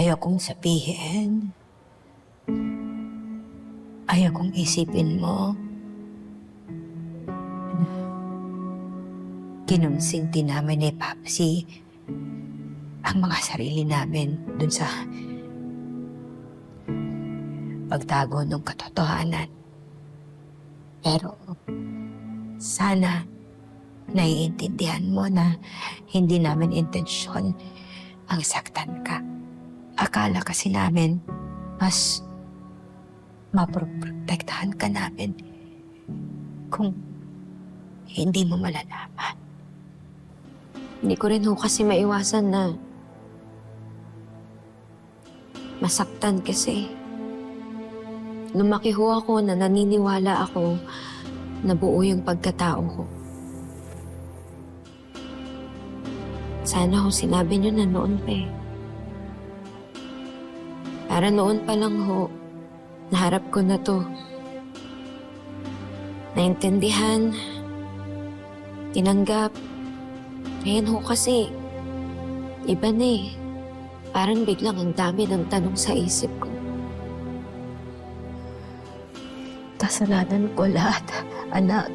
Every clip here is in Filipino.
Ayaw kong sabihin. Ayaw kong isipin mo. Kinonsinti namin ni Papsi ang mga sarili namin dun sa pagtago ng katotohanan. Pero sana naiintindihan mo na hindi namin intensyon ang saktan ka. Akala kasi namin mas maprotektahan ka namin kung hindi mo malalaman. Hindi ko rin ho kasi maiwasan na masaktan kasi. Lumaki ho ako na naniniwala ako na buo yung pagkatao ko. Sana ho sinabi niyo na noon pa eh. Para noon pa lang ho, naharap ko na to. Naintindihan, tinanggap. Ngayon ho kasi, iba na eh. Parang biglang ang dami ng tanong sa isip ko. Kasalanan ko lahat, anak.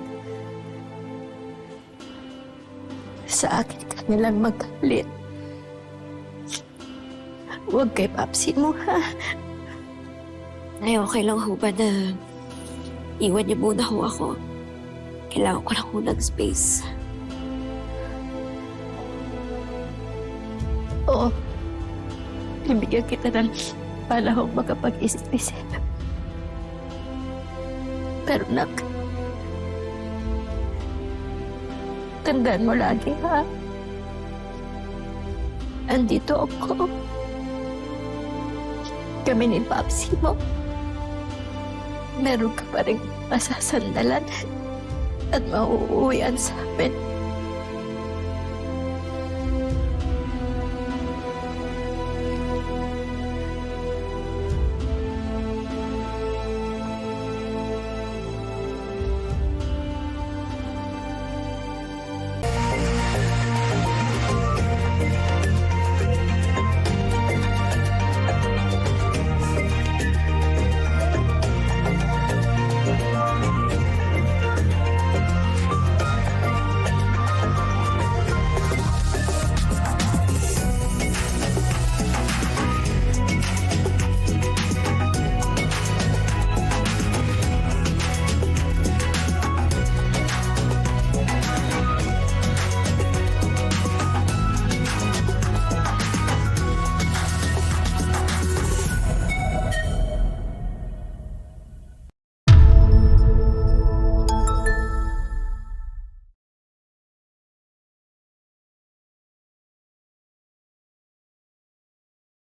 Sa akin ka nilang magalit. Huwag kay Papsi mo, ha? Ay, okay lang ho ba na iwan niyo muna ho ako? Kailangan ko lang ho ng space. Oo. Ibigyan kita ng panahong makapag-isip-isip. Pero tandaan mo lagi, ha? Andito ako. Kami ni Papsi mo. Meron ka pa rin masasandalan at mauuwian sa amin.